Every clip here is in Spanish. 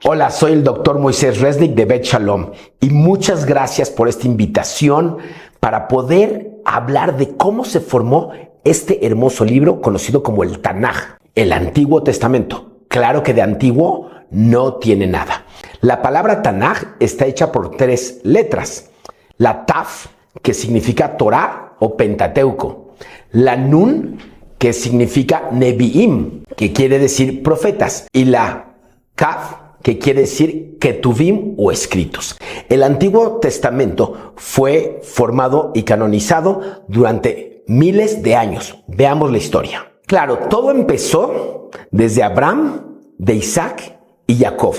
Hola, soy el doctor Moisés Resnick de Bet Shalom y muchas gracias por esta invitación para poder hablar de cómo se formó este hermoso libro conocido como el Tanaj, el Antiguo Testamento. Claro que de antiguo no tiene nada. La palabra Tanaj está hecha por 3 letras. La Taf, que significa Torah o Pentateuco. La Nun, que significa Nevi'im, que quiere decir profetas. Y la Kaf, que quiere decir Ketuvim o escritos. El Antiguo Testamento fue formado y canonizado durante miles de años. Veamos la historia. Claro, todo empezó desde Abraham, de Isaac y Jacob.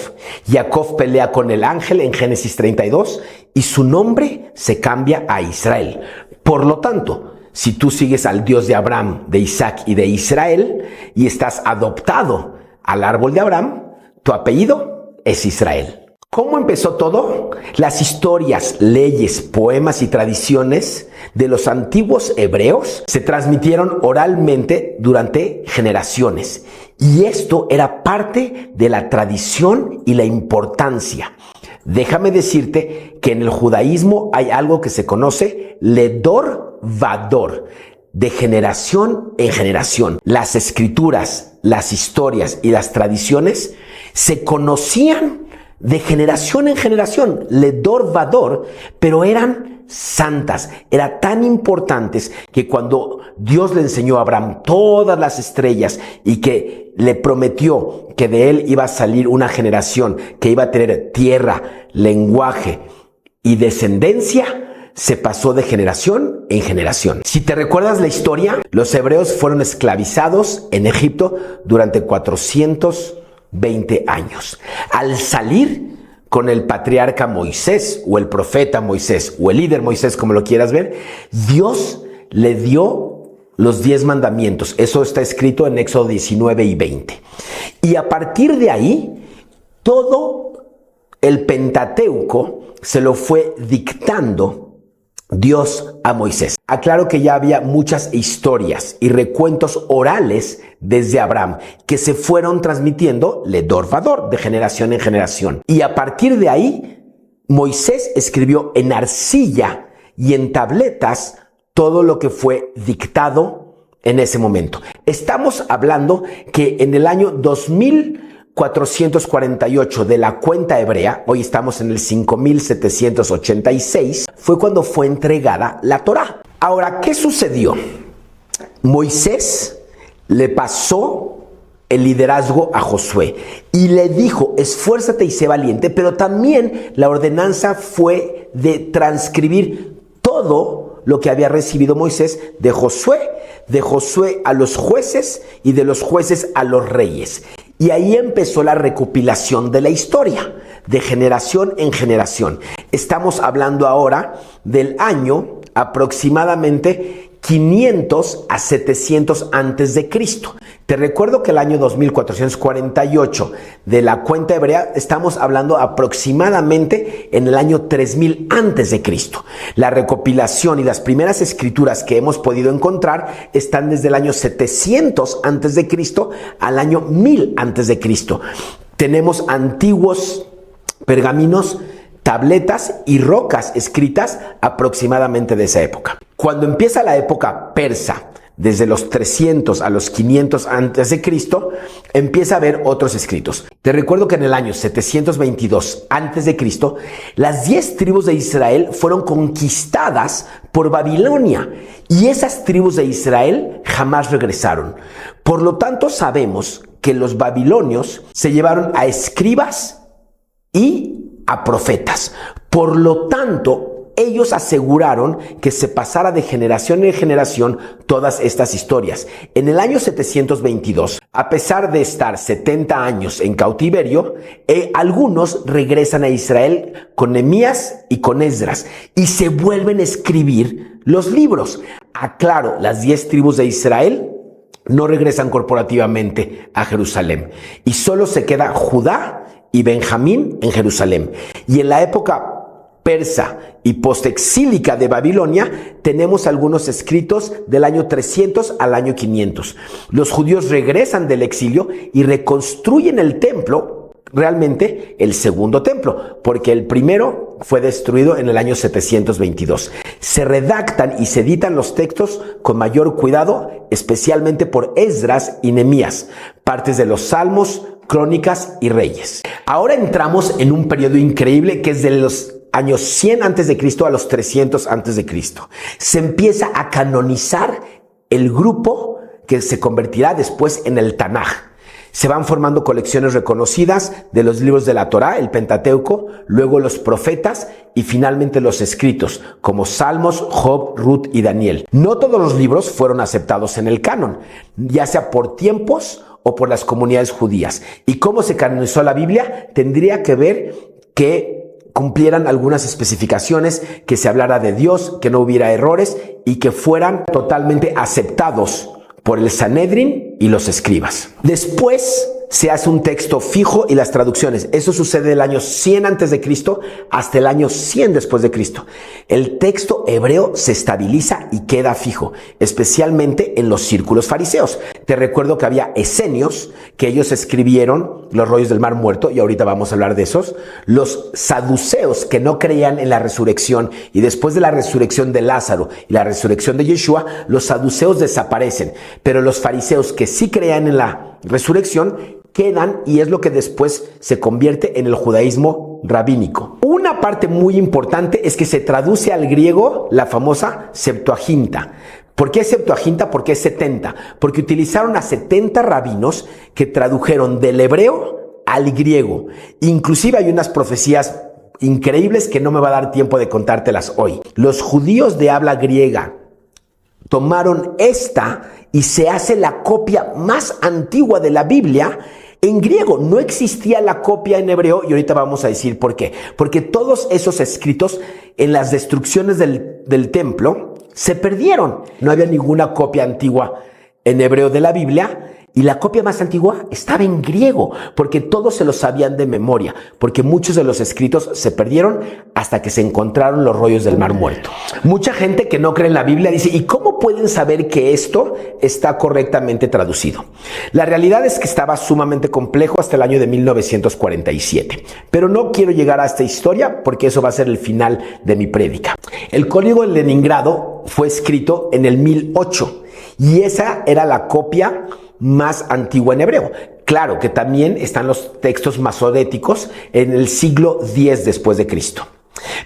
Jacob pelea con el ángel en Génesis 32 y su nombre se cambia a Israel. Por lo tanto, si tú sigues al Dios de Abraham, de Isaac y de Israel y estás adoptado al árbol de Abraham, tu apellido es Israel. ¿Cómo empezó todo? Las historias, leyes, poemas y tradiciones de los antiguos hebreos se transmitieron oralmente durante generaciones. Y esto era parte de la tradición y la importancia. Déjame decirte que en el judaísmo hay algo que se conoce ledor vador, de generación en generación. Las escrituras, las historias y las tradiciones se conocían de generación en generación, ledor vador, pero eran santas, eran tan importantes que cuando Dios le enseñó a Abraham todas las estrellas y que le prometió que de él iba a salir una generación que iba a tener tierra, lenguaje y descendencia, se pasó de generación en generación. Si te recuerdas la historia, los hebreos fueron esclavizados en Egipto durante 420 años. Al salir con el patriarca Moisés o el profeta Moisés o el líder Moisés, como lo quieras ver, Dios le dio los 10 mandamientos. Eso está escrito en Éxodo 19 y 20. Y a partir de ahí, todo el Pentateuco se lo fue dictando Dios a Moisés. Aclaro que ya había muchas historias y recuentos orales desde Abraham que se fueron transmitiendo ledor vador, de generación en generación. Y a partir de ahí, Moisés escribió en arcilla y en tabletas todo lo que fue dictado en ese momento. Estamos hablando que en el año 2448 de la cuenta hebrea, hoy estamos en el 5786, fue cuando fue entregada la Torá. Ahora, ¿qué sucedió? Moisés le pasó el liderazgo a Josué y le dijo, esfuérzate y sé valiente, pero también la ordenanza fue de transcribir todo lo que había recibido Moisés de Josué a los jueces y de los jueces a los reyes. Y ahí empezó la recopilación de la historia, de generación en generación. Estamos hablando ahora del año aproximadamente 500 a 700 antes de Cristo. Te recuerdo que el año 2448 de la cuenta hebrea estamos hablando aproximadamente en el año 3000 antes de Cristo. La recopilación y las primeras escrituras que hemos podido encontrar están desde el año 700 antes de Cristo al año 1000 antes de Cristo. Tenemos antiguos pergaminos, tabletas y rocas escritas aproximadamente de esa época. Cuando empieza la época persa, desde los 300 a los 500 antes de Cristo, empieza a haber otros escritos. Te recuerdo que en el año 722 antes de Cristo, las 10 tribus de Israel fueron conquistadas por Babilonia y esas tribus de Israel jamás regresaron. Por lo tanto, sabemos que los babilonios se llevaron a escribas y a profetas. Por lo tanto, ellos aseguraron que se pasara de generación en generación todas estas historias. En el año 722, a pesar de estar 70 años en cautiverio, algunos regresan a Israel con Nehemías y con Esdras y se vuelven a escribir los libros. Aclaro, las 10 tribus de Israel no regresan corporativamente a Jerusalén y solo se queda Judá y Benjamín en Jerusalén. Y en la época persa y postexílica de Babilonia, tenemos algunos escritos del año 300 al año 500. Los judíos regresan del exilio y reconstruyen el templo realmente el segundo templo, porque el primero fue destruido en el año 722. Se redactan y se editan los textos con mayor cuidado, especialmente por Esdras y Nehemías, partes de los Salmos, Crónicas y Reyes. Ahora entramos en un periodo increíble que es de los años 100 a.C. a los 300 a.C. Se empieza a canonizar el grupo que se convertirá después en el Tanaj. Se van formando colecciones reconocidas de los libros de la Torá, el Pentateuco, luego los profetas y finalmente los escritos, como Salmos, Job, Ruth y Daniel. No todos los libros fueron aceptados en el canon, ya sea por tiempos o por las comunidades judías. ¿Y cómo se canonizó la Biblia? Tendría que ver que cumplieran algunas especificaciones, que se hablara de Dios, que no hubiera errores y que fueran totalmente aceptados por el Sanedrín y los escribas. Después se hace un texto fijo y las traducciones. Eso sucede del año 100 a.C. hasta el año 100 después de Cristo. El texto hebreo se estabiliza y queda fijo, especialmente en los círculos fariseos. Te recuerdo que había esenios, que ellos escribieron los rollos del Mar Muerto, y ahorita vamos a hablar de esos. Los saduceos, que no creían en la resurrección, y después de la resurrección de Lázaro y la resurrección de Yeshua, los saduceos desaparecen. Pero los fariseos, que sí creían en la resurrección, quedan, y es lo que después se convierte en el judaísmo rabínico. Una parte muy importante es que se traduce al griego la famosa Septuaginta. ¿Por qué Septuaginta? Porque es 70. Porque utilizaron a 70 rabinos que tradujeron del hebreo al griego. Inclusive hay unas profecías increíbles que no me va a dar tiempo de contártelas hoy. Los judíos de habla griega tomaron esta y se hace la copia más antigua de la Biblia en griego. No existía la copia en hebreo, y ahorita vamos a decir por qué. Porque todos esos escritos en las destrucciones del templo se perdieron. No había ninguna copia antigua en hebreo de la Biblia, y la copia más antigua estaba en griego, porque todos se lo sabían de memoria, porque muchos de los escritos se perdieron hasta que se encontraron los rollos del Mar Muerto. Mucha gente que no cree en la Biblia dice, ¿y cómo pueden saber que esto está correctamente traducido? La realidad es que estaba sumamente complejo hasta el año de 1947, pero no quiero llegar a esta historia porque eso va a ser el final de mi prédica. El Código de Leningrado fue escrito en el 1008 y esa era la copia más antigua en hebreo. Claro que también están los textos masoréticos en el siglo X después de Cristo.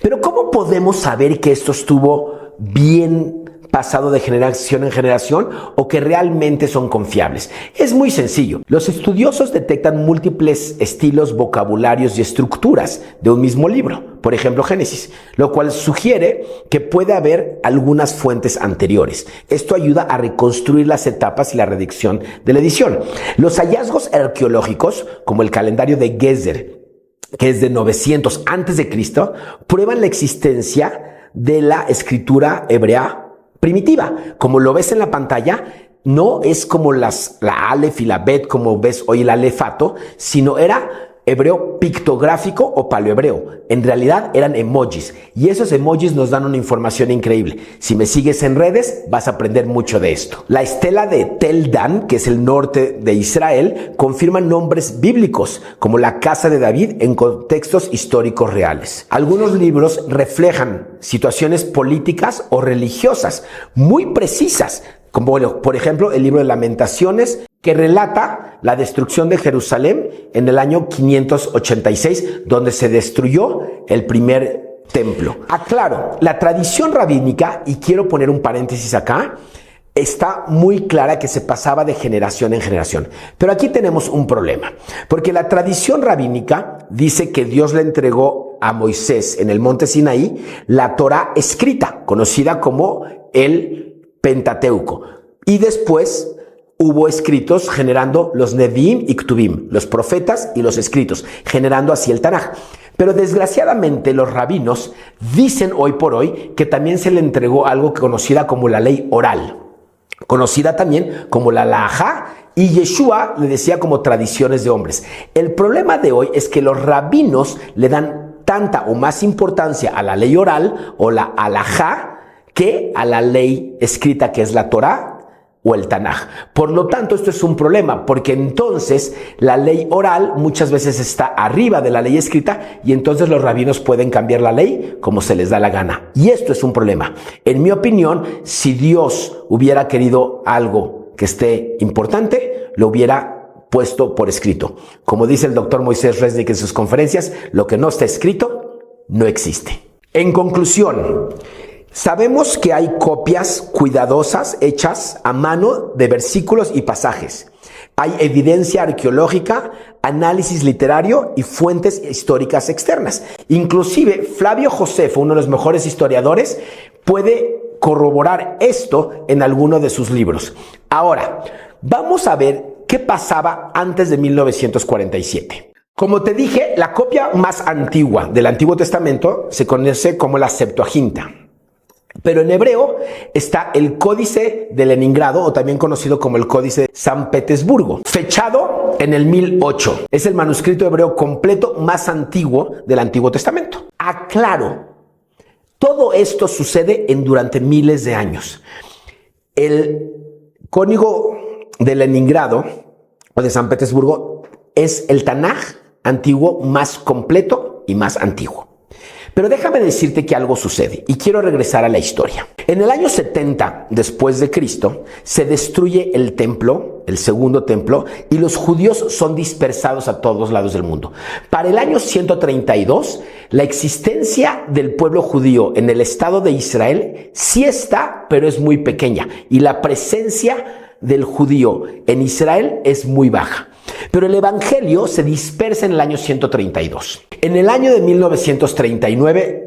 Pero ¿cómo podemos saber que esto estuvo bien pasado de generación en generación o que realmente son confiables? Es muy sencillo. Los estudiosos detectan múltiples estilos, vocabularios y estructuras de un mismo libro, por ejemplo Génesis, lo cual sugiere que puede haber algunas fuentes anteriores. Esto ayuda a reconstruir las etapas y la redacción de la edición. Los hallazgos arqueológicos, como el calendario de Gezer, que es de 900 a.C., prueban la existencia de la escritura hebrea primitiva. Como lo ves en la pantalla, no es como la Aleph y la Bet, como ves hoy el alefato, sino era hebreo pictográfico o paleohebreo. En realidad eran emojis, y esos emojis nos dan una información increíble. Si me sigues en redes, vas a aprender mucho de esto. La estela de Tel Dan, que es el norte de Israel, confirma nombres bíblicos, como la casa de David, en contextos históricos reales. Algunos libros reflejan situaciones políticas o religiosas muy precisas, como por ejemplo el libro de Lamentaciones, que relata la destrucción de Jerusalén en el año 586, donde se destruyó el primer templo. Aclaro, la tradición rabínica, y quiero poner un paréntesis acá, está muy clara que se pasaba de generación en generación. Pero aquí tenemos un problema, porque la tradición rabínica dice que Dios le entregó a Moisés en el monte Sinaí la Torá escrita, conocida como el Pentateuco, y después hubo escritos generando los Nevi'im y Ktuvim, los profetas y los escritos, generando así el Tanaj. Pero desgraciadamente los rabinos dicen hoy por hoy que también se le entregó algo conocida como la ley oral, conocida también como la Halajá, y Yeshua le decía como tradiciones de hombres. El problema de hoy es que los rabinos le dan tanta o más importancia a la ley oral o la Halajá que a la ley escrita, que es la Torá, o el Tanaj. Por lo tanto, esto es un problema, porque entonces la ley oral muchas veces está arriba de la ley escrita y entonces los rabinos pueden cambiar la ley como se les da la gana. Y esto es un problema. En mi opinión, si Dios hubiera querido algo que esté importante, lo hubiera puesto por escrito. Como dice el doctor Moisés Resnick en sus conferencias, lo que no está escrito no existe. En conclusión, sabemos que hay copias cuidadosas hechas a mano de versículos y pasajes. Hay evidencia arqueológica, análisis literario y fuentes históricas externas. Inclusive Flavio Josefo, uno de los mejores historiadores, puede corroborar esto en alguno de sus libros. Ahora, vamos a ver qué pasaba antes de 1947. Como te dije, la copia más antigua del Antiguo Testamento se conoce como la Septuaginta. Pero en hebreo está el Códice de Leningrado, o también conocido como el Códice de San Petersburgo, fechado en el 1008. Es el manuscrito hebreo completo más antiguo del Antiguo Testamento. Aclaro, todo esto sucede durante miles de años. El Código de Leningrado o de San Petersburgo es el Tanaj antiguo más completo y más antiguo. Pero déjame decirte que algo sucede y quiero regresar a la historia. En el año 70 después de Cristo se destruye el templo, el segundo templo, y los judíos son dispersados a todos lados del mundo. Para el año 132, la existencia del pueblo judío en el Estado de Israel sí está, pero es muy pequeña, y la presencia del judío en Israel es muy baja. Pero el evangelio se dispersa en el año 132. En el año de 1939,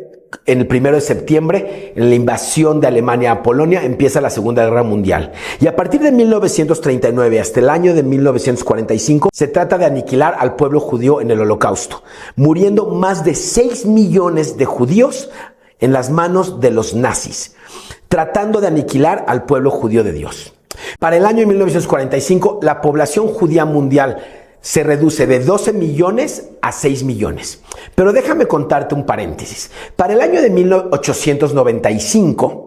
en el 1 de septiembre, en la invasión de Alemania a Polonia, empieza la Segunda Guerra Mundial. Y a partir de 1939 hasta el año de 1945, se trata de aniquilar al pueblo judío en el Holocausto, muriendo más de 6 millones de judíos en las manos de los nazis, tratando de aniquilar al pueblo judío de Dios. Para el año de 1945, la población judía mundial se reduce de 12 millones a 6 millones. Pero déjame contarte un paréntesis. Para el año de 1895,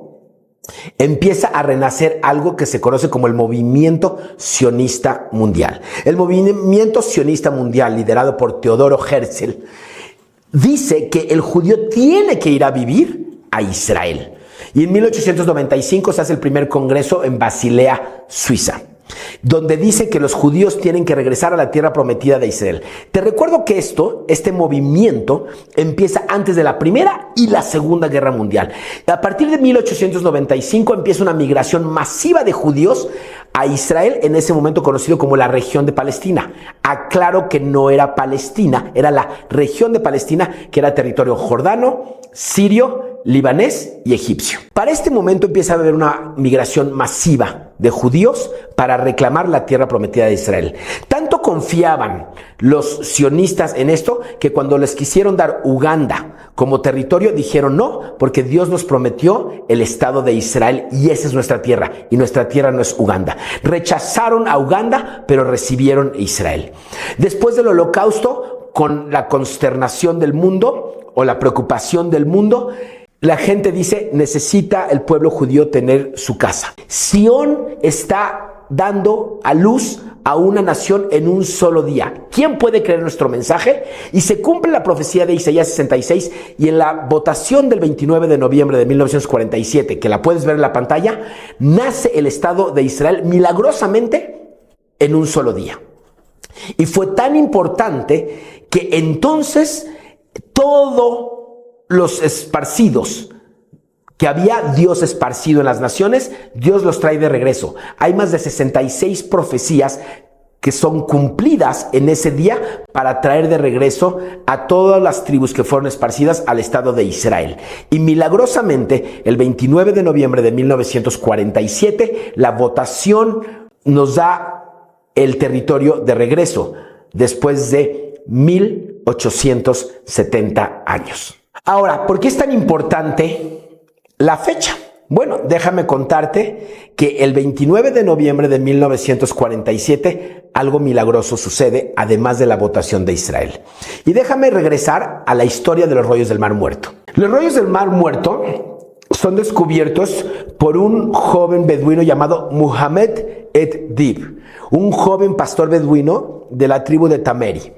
empieza a renacer algo que se conoce como el movimiento sionista mundial. El movimiento sionista mundial, liderado por Teodoro Herzl, dice que el judío tiene que ir a vivir a Israel. Y en 1895 se hace el primer congreso en Basilea, Suiza, donde dice que los judíos tienen que regresar a la tierra prometida de Israel. Te recuerdo que este movimiento empieza antes de la Primera y la Segunda Guerra Mundial. A partir de 1895 empieza una migración masiva de judíos a Israel, en ese momento conocido como la región de Palestina. Aclaro que no era Palestina, era la región de Palestina, que era territorio jordano, sirio, libanés y egipcio. Para este momento empieza a haber una migración masiva de judíos para reclamar la tierra prometida de Israel. Tanto confiaban los sionistas en esto que cuando les quisieron dar Uganda como territorio dijeron no, porque Dios nos prometió el Estado de Israel y esa es nuestra tierra y nuestra tierra no es Uganda. Rechazaron a Uganda, pero recibieron Israel. Después del Holocausto, con la consternación del mundo o la preocupación del mundo, la gente dice, necesita el pueblo judío tener su casa. Sión está dando a luz a una nación en un solo día. ¿Quién puede creer nuestro mensaje? Y se cumple la profecía de Isaías 66 y en la votación del 29 de noviembre de 1947, que la puedes ver en la pantalla, nace el Estado de Israel milagrosamente en un solo día. Y fue tan importante que entonces todos los esparcidos que había Dios esparcido en las naciones, Dios los trae de regreso. Hay más de 66 profecías que son cumplidas en ese día para traer de regreso a todas las tribus que fueron esparcidas al Estado de Israel. Y milagrosamente, el 29 de noviembre de 1947, la votación nos da el territorio de regreso después de 1870 años. Ahora, ¿por qué es tan importante la fecha? Bueno, déjame contarte que el 29 de noviembre de 1947 algo milagroso sucede, además de la votación de Israel. Y déjame regresar a la historia de los rollos del Mar Muerto. Los rollos del Mar Muerto son descubiertos por un joven beduino llamado Muhammad ed-Dib, un joven pastor beduino de la tribu de Tameri.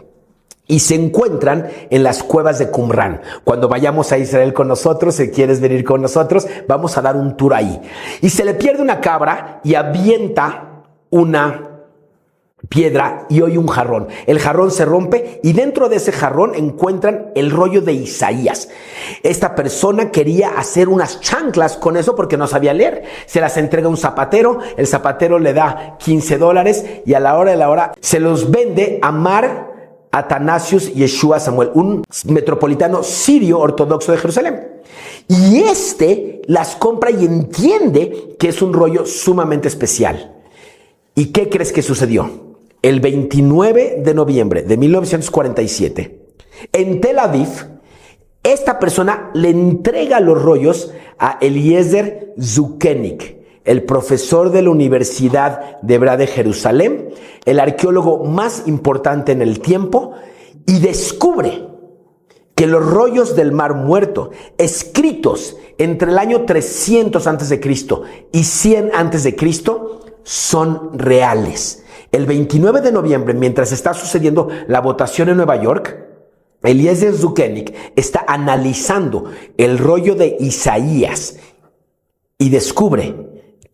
Y se encuentran en las cuevas de Qumran. Cuando vayamos a Israel con nosotros, si quieres venir con nosotros, vamos a dar un tour ahí. Y se le pierde una cabra y avienta una piedra y oye un jarrón. El jarrón se rompe y dentro de ese jarrón encuentran el rollo de Isaías. Esta persona quería hacer unas chanclas con eso porque no sabía leer. Se las entrega a un zapatero, el zapatero le da $15 y a la hora de la hora se los vende a Mar Atanasius Yeshua Samuel, un metropolitano sirio ortodoxo de Jerusalén. Y las compra y entiende que es un rollo sumamente especial. ¿Y qué crees que sucedió? El 29 de noviembre de 1947, en Tel Aviv, esta persona le entrega los rollos a Eliezer Zukenik, el profesor de la Universidad de Hebrea de Jerusalén, el arqueólogo más importante en el tiempo, y descubre que los rollos del Mar Muerto, escritos entre el año 300 a.C. y 100 a.C., son reales. El 29 de noviembre, mientras está sucediendo la votación en Nueva York, Eliezer Zukenik está analizando el rollo de Isaías y descubre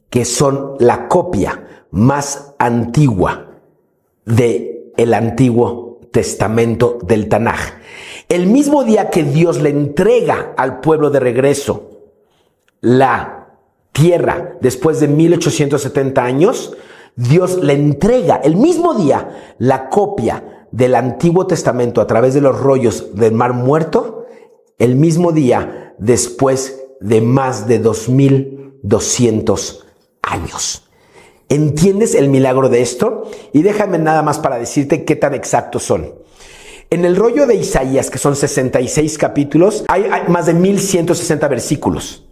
que son la copia más antigua del Antiguo Testamento del Tanaj. El mismo día que Dios le entrega al pueblo de regreso la tierra después de 1870 años, Dios le entrega el mismo día la copia del Antiguo Testamento a través de los rollos del Mar Muerto, el mismo día después de más de 2200 años. ¿Entiendes el milagro de esto? Y déjame nada más para decirte qué tan exactos son. En el rollo de Isaías, que son 66 capítulos, hay más de 1160 versículos.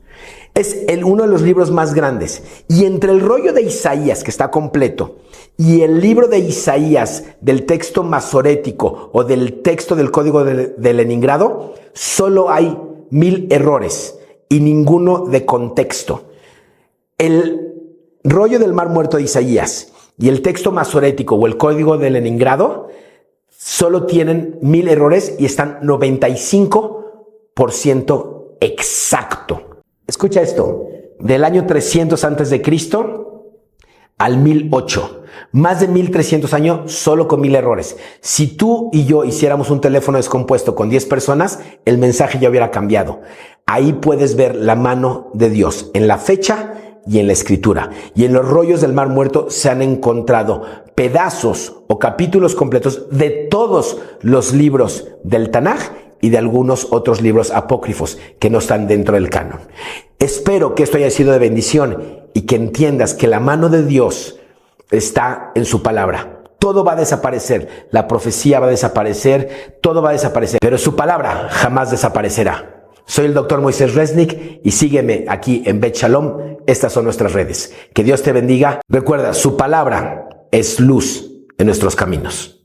Es uno de los libros más grandes. Y entre el rollo de Isaías, que está completo, y el libro de Isaías del texto masorético o del texto del Código de Leningrado, solo hay 1000 errores y ninguno de contexto. El rollo del Mar Muerto de Isaías y el texto masorético o el Código de Leningrado solo tienen 1000 errores y están 95% exacto. Escucha esto, del año 300 antes de Cristo al 1008, más de 1300 años solo con 1000 errores. Si tú y yo hiciéramos un teléfono descompuesto con 10 personas, el mensaje ya hubiera cambiado. Ahí puedes ver la mano de Dios en la fecha y en la escritura. Y en los rollos del Mar Muerto se han encontrado pedazos o capítulos completos de todos los libros del Tanaj y de algunos otros libros apócrifos que no están dentro del canon. Espero que esto haya sido de bendición y que entiendas que la mano de Dios está en su palabra. Todo va a desaparecer, la profecía va a desaparecer, todo va a desaparecer, pero su palabra jamás desaparecerá. Soy el Dr. Moisés Resnick y sígueme aquí en Bet Shalom. Estas son nuestras redes. Que Dios te bendiga. Recuerda, su palabra es luz en nuestros caminos.